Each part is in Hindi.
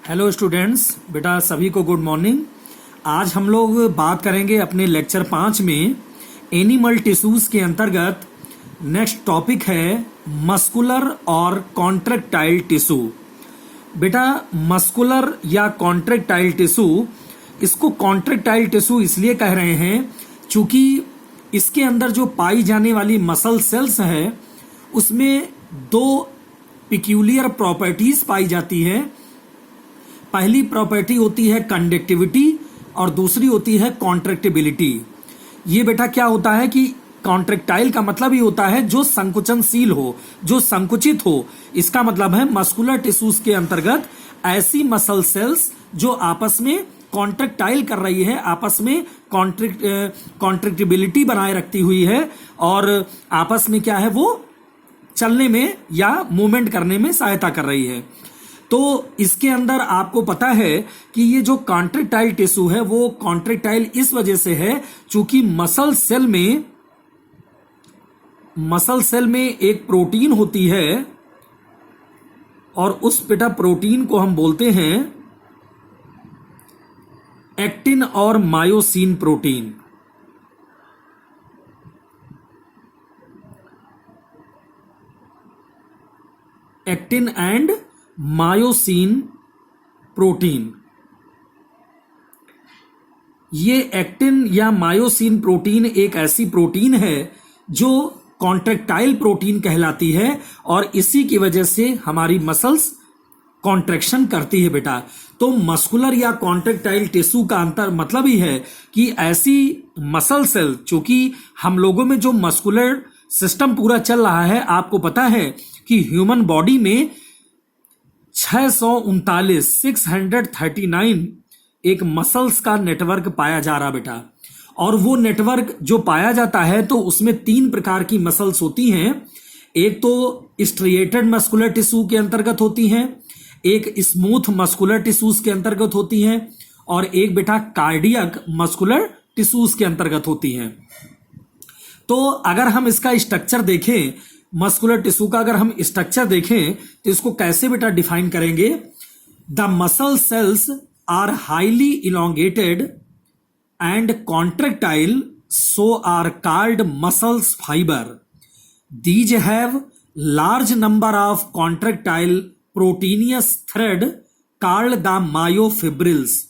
हेलो स्टूडेंट्स, बेटा सभी को गुड मॉर्निंग। आज हम लोग बात करेंगे अपने लेक्चर 5 में एनिमल टिश्यूज के अंतर्गत। नेक्स्ट टॉपिक है मस्कुलर और कॉन्ट्रैक्टाइल टिश्यू। बेटा मस्कुलर या कॉन्ट्रैक्टाइल टिश्यू, इसको कॉन्ट्रैक्टाइल टिश्यू इसलिए कह रहे हैं क्योंकि इसके अंदर जो पाई जाने वाली मसल सेल्स है उसमें दो पिक्यूलियर प्रॉपर्टीज पाई जाती है। पहली प्रॉपर्टी होती है कंडक्टिविटी और दूसरी होती है कॉन्ट्रैक्टिबिलिटी। ये बेटा क्या होता है कि कॉन्ट्रैक्टाइल का मतलब ही होता है जो संकुचनशील हो, जो संकुचित हो। इसका मतलब है मस्कुलर टिश्यूज के अंतर्गत ऐसी मसल सेल्स जो आपस में कॉन्ट्रैक्टाइल कर रही है, आपस में कॉन्ट्रैक्टिबिलिटी बनाए रखती हुई है और आपस में क्या है, वो चलने में या मूवमेंट करने में सहायता कर रही है। तो इसके अंदर आपको पता है कि ये जो कॉन्ट्रैक्टाइल टिश्यू है वो कॉन्ट्रैक्टाइल इस वजह से है क्योंकि मसल सेल में एक प्रोटीन होती है और उस बेटा प्रोटीन को हम बोलते हैं एक्टिन और myosin protein. Actin and myosin protein. ये एक्टिन या मायोसिन प्रोटीन एक ऐसी प्रोटीन है जो कॉन्ट्रैक्टाइल प्रोटीन कहलाती है और इसी की वजह से हमारी मसल्स कॉन्ट्रैक्शन करती है बेटा। तो मस्कुलर या कॉन्ट्रैक्टाइल टिश्यू का अंतर मतलब ही है कि ऐसी मसल सेल, चूंकि हम लोगों में जो मस्कुलर सिस्टम पूरा चल रहा है, आपको पता है कि ह्यूमन बॉडी में 639 एक मसल्स का नेटवर्क पाया जा रहा बेटा। और वो नेटवर्क जो पाया जाता है तो उसमें 3 प्रकार की मसल्स होती हैं। एक तो स्ट्रिएटेड मस्कुलर टिश्यू के अंतर्गत होती हैं, एक स्मूथ मस्कुलर टिश्यूज के अंतर्गत होती हैं और एक बेटा कार्डियक मस्कुलर टिश्यूज के अंतर्गत होती हैं। तो अगर हम इसका स्ट्रक्चर देखें, मस्कुलर टिश्यू का अगर हम स्ट्रक्चर देखें तो इसको कैसे बेटा डिफाइन करेंगे? The muscle cells are highly elongated and contractile, so are called muscles fiber. These have large number of contractile proteinous thread called the myofibrils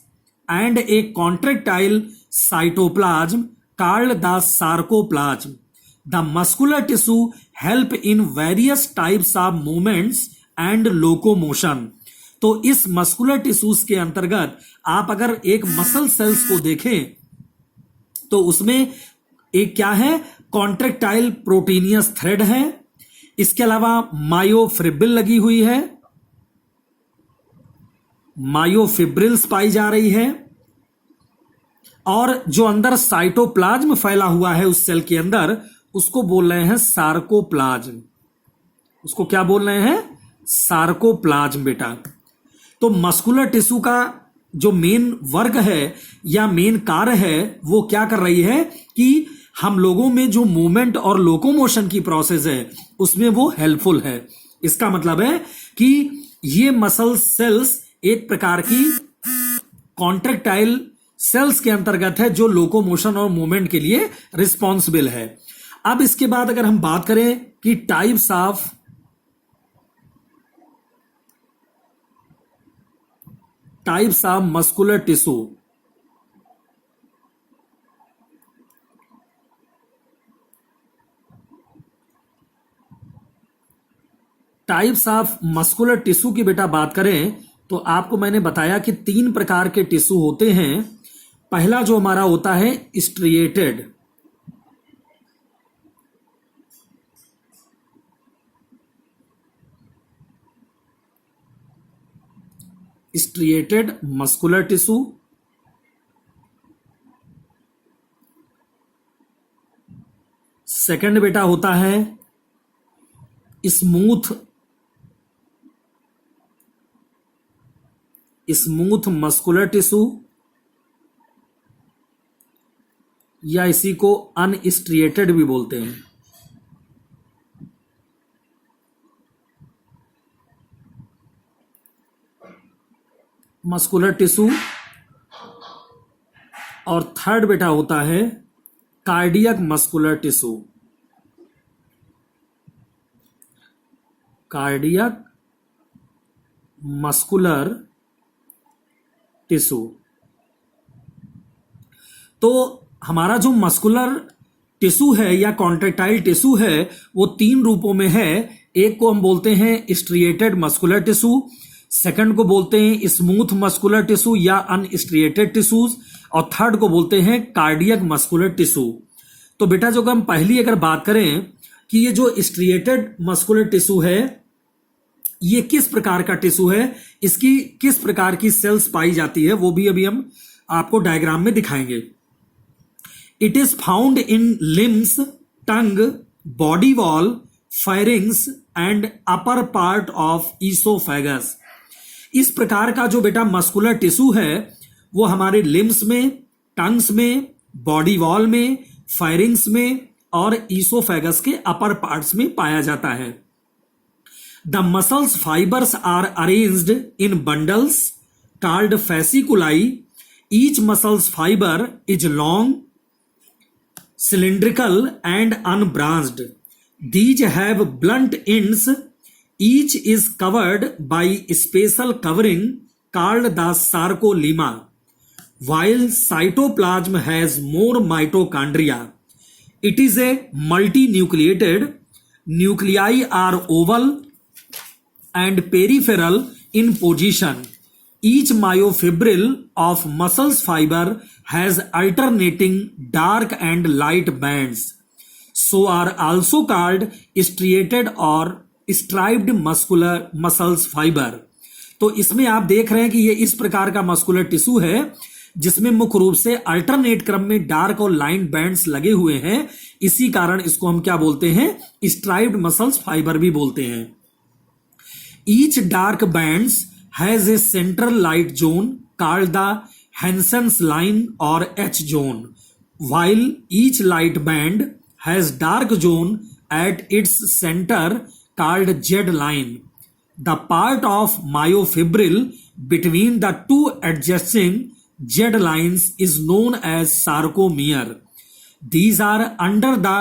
and a contractile cytoplasm called the sarcoplasm. The muscular tissue help in various types of movements and locomotion. तो इस मस्कुलर टिश्यूज के अंतर्गत आप अगर एक मसल सेल्स को देखें तो उसमें एक क्या है, कॉन्ट्रैक्टाइल प्रोटीनियस थ्रेड है। इसके अलावा मायोफिब्रिल लगी हुई है, मायोफिब्रिल्स पाई जा रही है और जो अंदर साइटोप्लाज्म फैला हुआ है उस सेल के अंदर उसको बोल रहे हैं सार्कोप्लाज्म। उसको क्या बोल रहे हैं? सार्कोप्लाज्म बेटा। तो मस्कुलर टिश्यू का जो मेन वर्क है या मेन कार्य है वो क्या कर रही है कि हम लोगों में जो मूवमेंट और लोकोमोशन की प्रोसेस है उसमें वो हेल्पफुल है। इसका मतलब है कि ये मसल सेल्स एक प्रकार की कॉन्ट्रैक्टाइल सेल्स के अंतर्गत है जो लोकोमोशन और मूवमेंट के लिए रिस्पॉन्सिबल है। अब इसके बाद अगर हम बात करें कि types of muscular tissue, types of muscular tissue की बेटा बात करें तो आपको मैंने बताया कि 3 प्रकार के टिश्यू होते हैं। पहला जो हमारा होता है स्ट्रिएटेड, मस्कुलर टिश्यू। सेकंड बेटा होता है स्मूथ मस्कुलर टिश्यू या इसी को अनस्ट्रिएटेड भी बोलते हैं। मस्कुलर टिश्यू, और थर्ड बेटा होता है cardiac muscular tissue. Cardiac muscular tissue. तो हमारा जो मस्कुलर टिश्यू है या कॉन्ट्रेक्टाइल टिश्यू है वो तीन रूपों में है। एक को हम बोलते हैं स्ट्रिएटेड मस्कुलर टिश्यू, सेकंड को बोलते हैं स्मूथ मस्कुलर टिश्यू या अनस्ट्रिएटेड टिश्यूज, और थर्ड को बोलते हैं कार्डियक मस्कुलर टिश्यू। तो बेटा जो हम पहली अगर बात करें कि ये जो स्ट्रिएटेड मस्कुलर टिश्यू है ये किस प्रकार का टिश्यू है, इसकी किस प्रकार की सेल्स पाई जाती है, वो भी अभी हम आपको डायग्राम में दिखाएंगे। It is found in limbs, tongue, body wall, firings and upper part of oesophagus. इस प्रकार का जो बेटा मस्कुलर टिश्यू है वो हमारे लिम्स में, टंग्स में, बॉडी वॉल में, फायरिंग्स में और ईसोफेगस के अपर पार्ट्स में पाया जाता है। The muscles fibers are arranged in bundles called fasciculi. Each muscle's fiber is long, cylindrical and unbranched. These have blunt ends. Each is covered by special covering called the sarcolemma. While cytoplasm has more mitochondria, it is a multinucleated. Nuclei are oval and peripheral in position. Each myofibril of muscles fiber has alternating dark and light bands. So are also called striated or striped muscles fiber. तो इसमें आप देख रहे हैं कि ये इस प्रकार का मस्कुलर टिश्यू है जिसमें मुख्य रूप से अल्टरनेट क्रम में डार्क और लाइन बैंड्स लगे हुए हैं। इसी कारण इसको हम क्या बोलते हैं, स्ट्राइप्ड मसल्स फाइबर भी बोलते हैं। Each dark bands has a central light zone called the Hansen's line or H zone, while each light band has dark zone at its center called Z line. The part of myofibril between the two adjacent Z lines is known as sarcomere. These are under the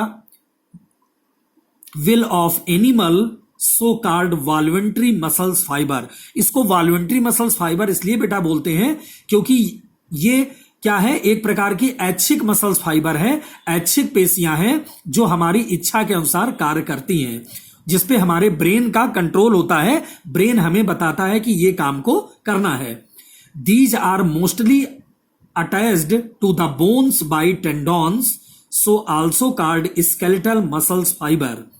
will of animal so called voluntary muscles fibre. इसको वॉल्वेंट्री मसल्स फाइबर इसलिए बेटा बोलते हैं क्योंकि ये क्या है, एक प्रकार की ऐच्छिक मसल्स फाइबर है। ऐच्छिक पेशियां हैं जो हमारी इच्छा के अनुसार कार्य करती हैं, जिसपे हमारे ब्रेन का कंट्रोल होता है। ब्रेन हमें बताता है कि ये काम को करना है। These are mostly attached to the bones by tendons, so also called skeletal muscles fibre.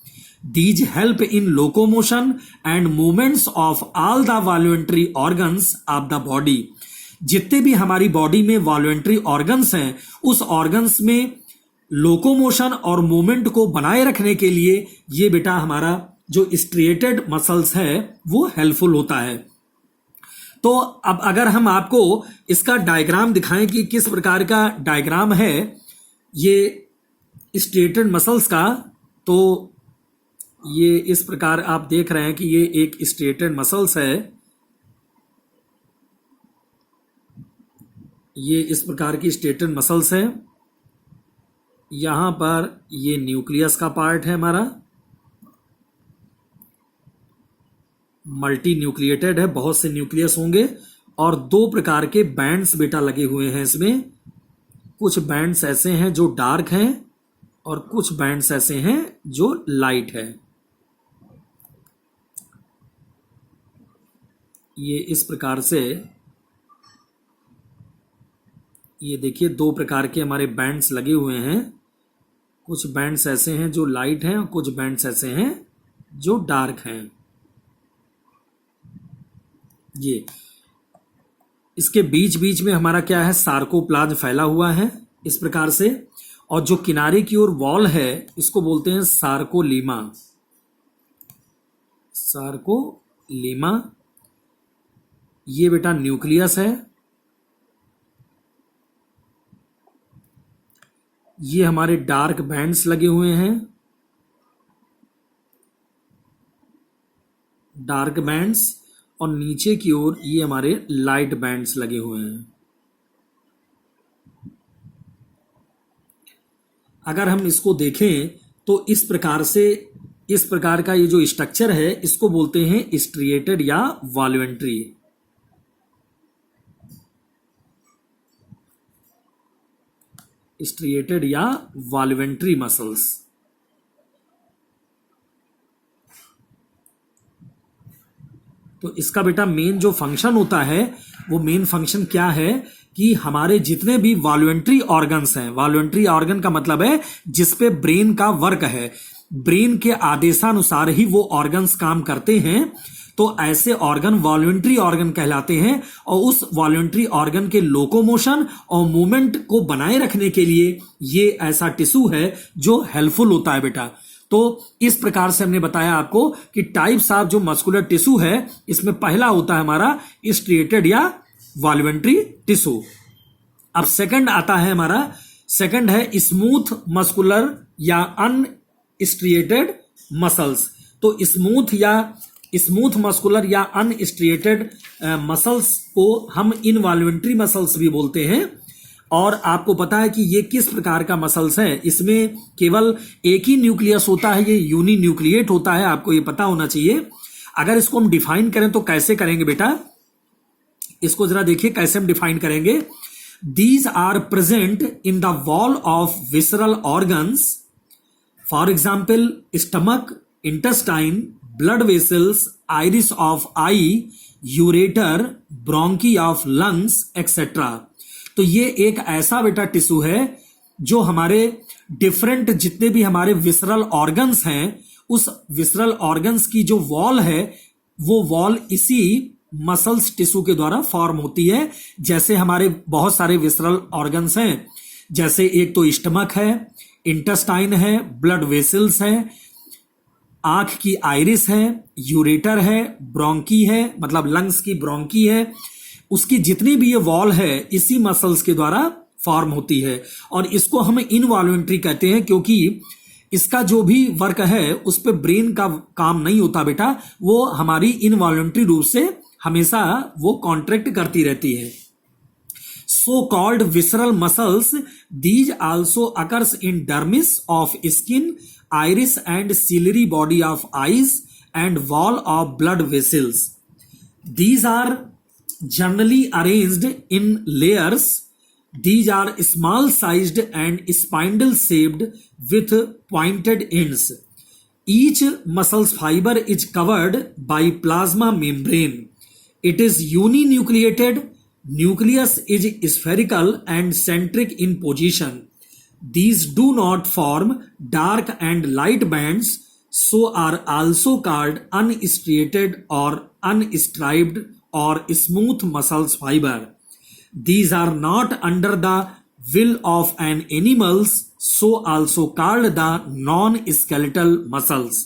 These help in locomotion and movements of all the voluntary organs of the body. जितने भी हमारी बॉडी में वॉल्वेंट्री ऑर्गन्स हैं उस ऑर्गन्स में लोकोमोशन और मूवमेंट को बनाए रखने के लिए ये बेटा हमारा जो स्ट्रिएटेड मसल्स है वो हेल्पफुल होता है। तो अब अगर हम आपको इसका डायग्राम दिखाएं कि किस प्रकार का डायग्राम है ये स्ट्रिएटेड मसल्स का, तो ये इस प्रकार आप देख रहे हैं कि ये एक स्ट्रिएटेड मसल्स है। ये इस प्रकार की स्ट्रिएटेड मसल्स है। यहां पर ये न्यूक्लियस का पार्ट है हमारा, मल्टी न्यूक्लिएटेड है, बहुत से न्यूक्लियस होंगे और दो प्रकार के बैंड्स बेटा लगे हुए हैं इसमें। कुछ बैंड्स ऐसे हैं जो डार्क हैं और कुछ बैंड्स ऐसे हैं जो लाइट है। ये इस प्रकार से ये देखिए दो प्रकार के हमारे बैंड्स लगे हुए हैं। कुछ बैंड्स ऐसे हैं जो लाइट हैं और कुछ बैंड्स ऐसे हैं जो डार्क हैं। ये इसके बीच बीच में हमारा क्या है, सार्कोप्लाज्म फैला हुआ है इस प्रकार से, और जो किनारे की ओर वॉल है इसको बोलते हैं सार्कोलीमा। सार्कोलीमा ये बेटा न्यूक्लियस है। ये हमारे डार्क बैंड्स लगे हुए हैं, डार्क बैंड्स, और नीचे की ओर ये हमारे लाइट बैंड्स लगे हुए हैं। अगर हम इसको देखें तो इस प्रकार से, इस प्रकार का ये जो स्ट्रक्चर है इसको बोलते हैं स्ट्रिएटेड या वॉल्यूमेंट्री। स्ट्रिएटेड या वॉल्यूमेंट्री मसल्स। तो इसका बेटा मेन जो फंक्शन होता है, वो मेन फंक्शन क्या है कि हमारे जितने भी वॉल्यूमेंट्री ऑर्गन्स हैं, वॉल्यूमेंट्री ऑर्गन का मतलब है जिसपे ब्रेन का वर्क है, ब्रेन के आदेशानुसार ही वो ऑर्गन्स काम करते हैं, तो ऐसे ऑर्गन वॉल्यूमेंट्री ऑर्गन कहलाते हैं। और उस वॉल्यूमेंट्री ऑर्गन के लोकोमोशन और मूवमेंट को बनाए रखने के लिए ये ऐसा टिश्यू है जो हेल्पफुल होता है बेटा। तो इस प्रकार से हमने बताया आपको कि टाइप्स ऑफ जो मस्कुलर टिश्यू है, इसमें पहला होता है हमारा स्ट्रिएटेड या वॉल्यूमेंट्री टिश्यू। अब सेकंड आता है हमारा, सेकंड है स्मूथ मस्कुलर या अनस्ट्रिएटेड मसल्स। तो स्मूथ मस्कुलर या अनस्ट्रिएटेड मसल्स को हम इनवॉल्यूमेंट्री मसल्स भी बोलते हैं। और आपको पता है कि ये किस प्रकार का मसल्स है, इसमें केवल एक ही न्यूक्लियस होता है, ये यूनी न्यूक्लिएट होता है, आपको ये पता होना चाहिए। अगर इसको हम डिफाइन करें तो कैसे करेंगे बेटा, इसको जरा देखिए कैसे हम डिफाइन करेंगे। These are present in the wall of visceral organs, for example stomach, intestine, blood vessels, iris of eye, ureter, bronchi of lungs etcetera. तो ये एक ऐसा बेटा टिश्यू है जो हमारे डिफरेंट जितने भी हमारे विसरल ऑर्गन्स हैं, उस विसरल ऑर्गन्स की जो वॉल है, वो वॉल इसी मसल्स टिश्यू के द्वारा फॉर्म होती है। जैसे हमारे बहुत सारे विसरल ऑर्गन्स हैं, जैसे एक तो स्टमक है, इंटेस्टाइन है, ब्लड वेसल्स है, आंख की आइरिस है, यूरेटर है, ब्रोंकी है, मतलब लंग्स की ब्रोंकी है, उसकी जितनी भी ये वॉल है इसी मसल्स के द्वारा फॉर्म होती है। और इसको हम इनवॉल्यूमेंट्री कहते हैं क्योंकि इसका जो भी वर्क है उस पर ब्रेन का काम नहीं होता बेटा, वो हमारी इनवॉल्यूमेंट्री रूप से हमेशा वो कॉन्ट्रैक्ट करती रहती है। So called visceral muscles, these also occurs in dermis of skin, iris and ciliary body of eyes and wall of blood vessels. These are generally arranged in layers. These are small sized and spindle shaped with pointed ends. Each muscle fiber is covered by plasma membrane. It is uninucleated. Nucleus is spherical and centric in position. These do not form dark and light bands, so are also called unstriated or unstriped or smooth muscles fiber. These are not under the will of an animals, so also called the non-skeletal muscles.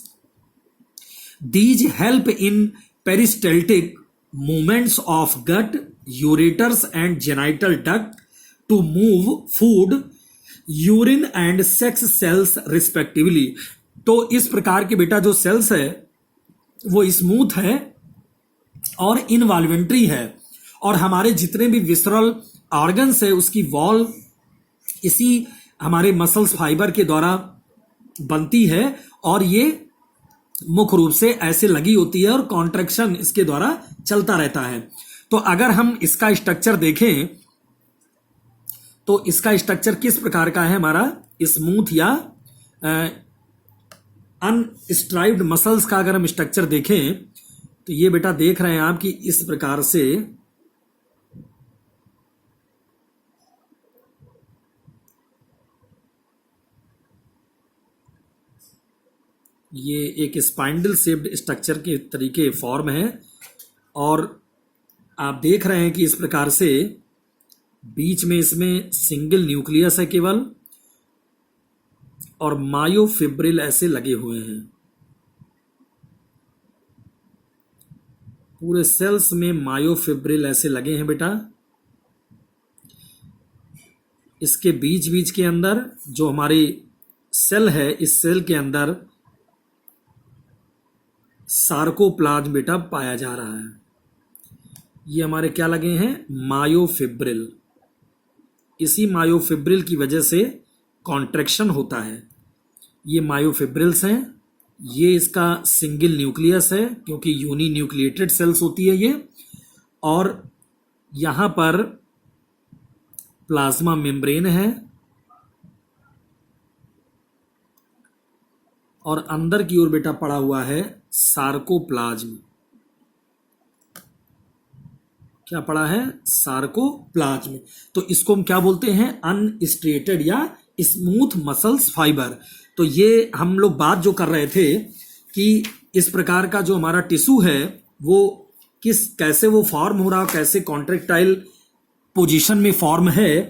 These help in peristaltic movements of gut, ureters and genital duct to move food, urine and sex cells respectively. तो इस प्रकार के बेटा जो सेल्स है वो स्मूथ है और इनवॉल्यूमेंट्री है, और हमारे जितने भी विसरल ऑर्गन्स है उसकी वॉल इसी हमारे मसल्स फाइबर के द्वारा बनती है, और ये मुख्य रूप से ऐसे लगी होती है और कॉन्ट्रैक्शन इसके द्वारा चलता रहता है। तो अगर हम इसका स्ट्रक्चर देखें तो इसका स्ट्रक्चर किस प्रकार का है हमारा, स्मूथ या अनस्ट्राइप्ड मसल्स का अगर हम स्ट्रक्चर देखें तो ये बेटा देख रहे हैं आप कि इस प्रकार से ये एक स्पाइंडल शेप्ड स्ट्रक्चर के तरीके फॉर्म है, और आप देख रहे हैं कि इस प्रकार से बीच में इसमें सिंगल न्यूक्लियस है केवल, और मायोफिब्रिल ऐसे लगे हुए हैं। पूरे सेल्स में मायोफिब्रिल ऐसे लगे हैं बेटा। इसके बीच बीच के अंदर जो हमारी सेल है, इस सेल के अंदर सार्कोप्लाज्म बेटा पाया जा रहा है। ये हमारे क्या लगे हैं, मायोफिब्रिल। इसी मायोफिब्रिल की वजह से कॉन्ट्रैक्शन होता है। ये मायोफिब्रिल्स हैं। ये इसका सिंगल न्यूक्लियस है क्योंकि यूनी न्यूक्लिएटेड सेल्स होती है ये। और यहां पर प्लाज्मा मेम्ब्रेन है और अंदर की ओर बेटा पड़ा हुआ है सार्कोप्लाज्म। क्या पड़ा है, सार्कोप्लाज्म। तो इसको हम क्या बोलते हैं, अनस्ट्रेटेड या स्मूथ मसल्स फाइबर। तो ये हम लोग बात जो कर रहे थे कि इस प्रकार का जो हमारा टिश्यू है वो कैसे वो फॉर्म हो रहा, कैसे कॉन्ट्रेक्टाइल पोजीशन में फॉर्म है।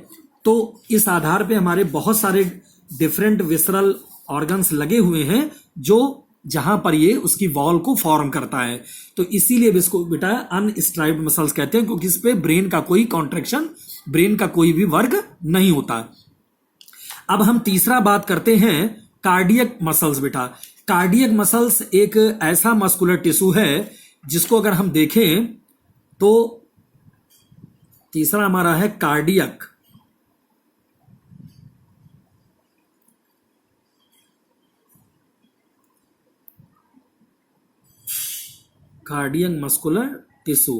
तो इस आधार पे हमारे बहुत सारे डिफरेंट विसरल ऑर्गन्स लगे हुए हैं जो जहां पर ये उसकी वॉल को फॉर्म करता है। तो इसीलिए इसको बेटा अनस्ट्राइप्ड मसल्स कहते हैं क्योंकि इस पे ब्रेन का कोई कॉन्ट्रैक्शन, ब्रेन का कोई भी वर्क नहीं होता। अब हम तीसरा बात करते हैं कार्डियक मसल्स। बेटा कार्डियक मसल्स एक ऐसा मस्कुलर टिश्यू है जिसको अगर हम देखें तो तीसरा हमारा है कार्डियक। Cardiac muscular tissue.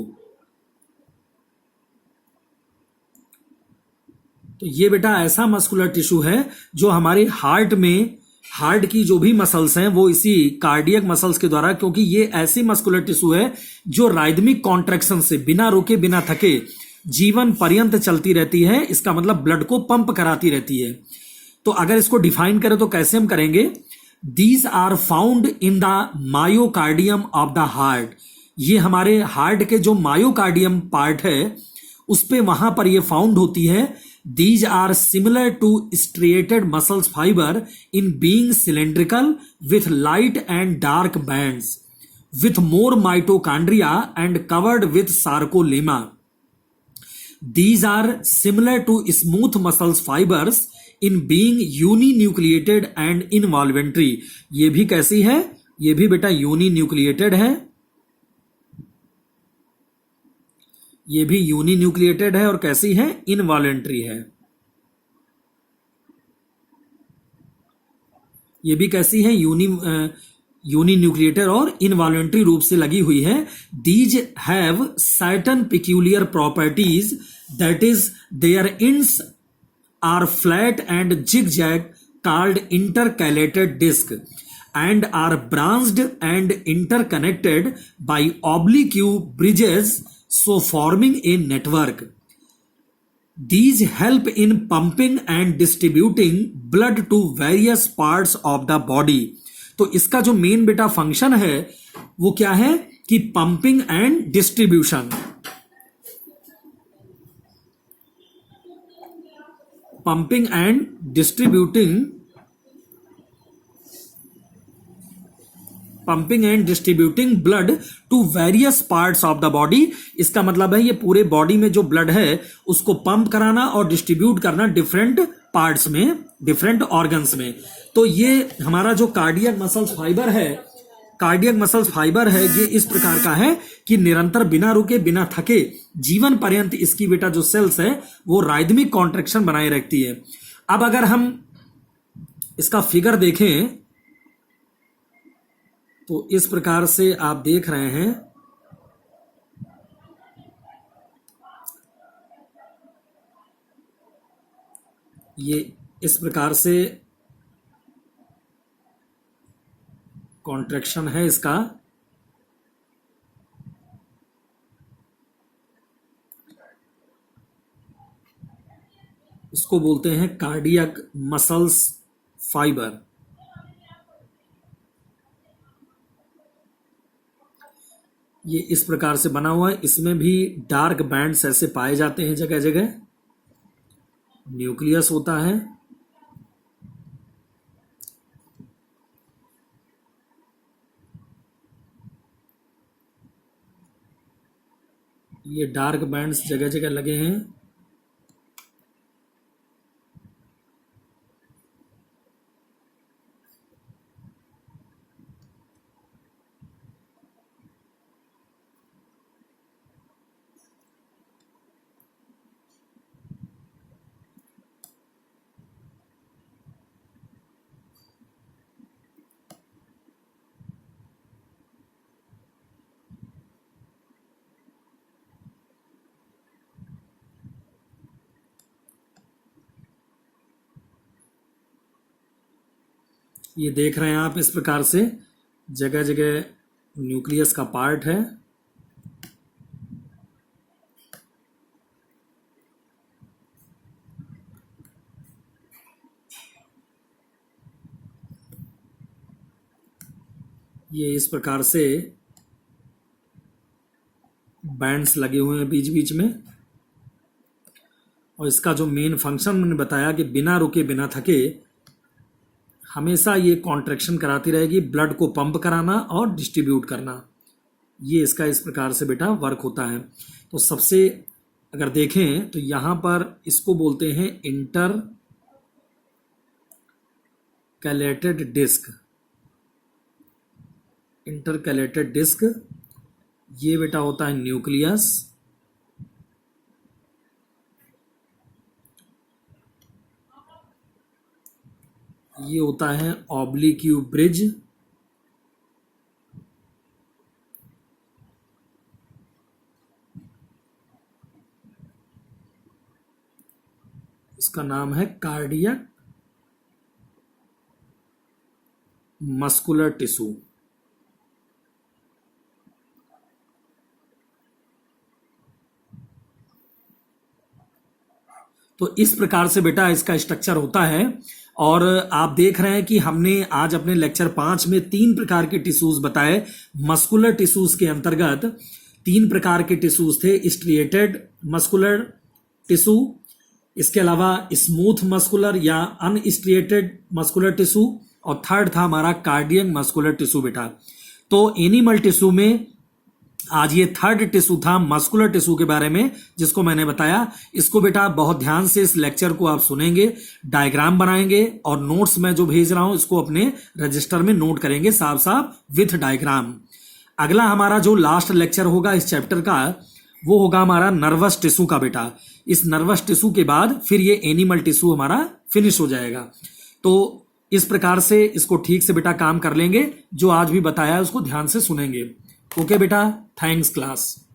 तो ये बेटा ऐसा मस्कुलर टिश्यू है जो हमारे हार्ट में, हार्ट की जो भी मसल्स हैं वो इसी कार्डियक मसल्स के द्वारा, क्योंकि ये ऐसी मस्कुलर टिश्यू है जो राइदमिक कॉन्ट्रैक्शन से बिना रुके बिना थके जीवन पर्यंत चलती रहती है। इसका मतलब ब्लड को पंप कराती रहती है। तो अगर इसको डिफाइन करें तो कैसे हम करेंगे, these are found in the myocardium of the heart. ये हमारे हार्ट के जो मायोकार्डियम पार्ट है उस पे वहां पर ये फाउंड होती है। These are similar to striated muscles fiber in being cylindrical with light and dark bands with more mitochondria and covered with sarcolemma. These are similar to smooth muscles fibers in being uninucleated and involuntary. ये भी कैसी है, ये भी बेटा यूनिन्यूक्लिएटेड है। ये भी यूनिन्यूक्लिएटेड है और कैसी है, इनवॉलेंट्री है। ये भी कैसी है, यूनिन्यूक्लिएटेड और इनवॉलेंट्री रूप से लगी हुई है। These have certain peculiar properties, that is their ends are flat and zigzag called intercalated disc and are branched and interconnected by oblique bridges, so forming a network. These help in pumping and distributing blood to various parts of the body. तो इसका जो मेन बेटा फंक्शन है वो क्या है कि pumping and distribution, pumping and distributing, pumping and distributing blood to various parts of the body. इसका मतलब है ये पूरे बॉडी में जो ब्लड है उसको पंप कराना और डिस्ट्रीब्यूट करना डिफरेंट पार्ट्स में, डिफरेंट ऑर्गन्स में। तो ये हमारा जो कार्डियक मसल्स फाइबर है, कार्डियक मसल्स फाइबर है, ये इस प्रकार का है कि निरंतर बिना रुके बिना थके जीवन पर्यंत इसकी बेटा जो सेल्स है वो राइदमिक कॉन्ट्रैक्शन बनाए रखती है। अब अगर हम इसका फिगर देखें तो इस प्रकार से आप देख रहे हैं, ये इस प्रकार से कॉन्ट्रैक्शन है इसका। इसको बोलते हैं कार्डियक मसल्स फाइबर। ये इस प्रकार से बना हुआ है। इसमें भी डार्क बैंड्स ऐसे पाए जाते हैं जगह जगह, न्यूक्लियस होता है। ये डार्क बैंड्स जगह जगह लगे हैं। ये देख रहे हैं आप, इस प्रकार से जगह जगह न्यूक्लियस का पार्ट है। ये इस प्रकार से बैंड्स लगे हुए हैं बीच बीच में, और इसका जो मेन फंक्शन मैंने बताया कि बिना रुके बिना थके हमेशा ये कॉन्ट्रैक्शन कराती रहेगी, ब्लड को पंप कराना और डिस्ट्रीब्यूट करना, ये इसका इस प्रकार से बेटा वर्क होता है। तो सबसे अगर देखें तो यहाँ पर इसको बोलते हैं इंटर कैलेटेड डिस्क। इंटरकैलेटेड डिस्क, ये बेटा होता है न्यूक्लियस, ये होता है ऑब्लिक्यू ब्रिज, इसका नाम है कार्डियक मस्कुलर टिश्यू। तो इस प्रकार से बेटा इसका स्ट्रक्चर होता है। और आप देख रहे हैं कि हमने आज अपने लेक्चर 5 में 3 प्रकार के टिश्यूज बताए। मस्कुलर टिश्यूज के अंतर्गत 3 प्रकार के टिश्यूज थे, स्ट्रिएटेड मस्कुलर टिश्यू, इसके अलावा स्मूथ मस्कुलर या अनस्ट्रिएटेड मस्कुलर टिश्यू, और थर्ड था हमारा कार्डियक मस्कुलर टिश्यू बेटा। तो एनिमल टिश्यू में आज ये थर्ड टिश्यू था मस्कुलर टिश्यू के बारे में, जिसको मैंने बताया। इसको बेटा बहुत ध्यान से इस लेक्चर को आप सुनेंगे, डायग्राम बनाएंगे, और नोट्स मैं जो भेज रहा हूं इसको अपने रजिस्टर में नोट करेंगे साफ साफ विथ डायग्राम। अगला हमारा जो लास्ट लेक्चर होगा इस चैप्टर का, वो होगा हमारा नर्वस टिश्यू का बेटा। इस नर्वस टिश्यू के बाद फिर ये एनिमल टिश्यू हमारा फिनिश हो जाएगा। तो इस प्रकार से इसको ठीक से बेटा काम कर लेंगे, जो आज भी बताया है उसको ध्यान से सुनेंगे। ओके बेटा, थैंक्स क्लास।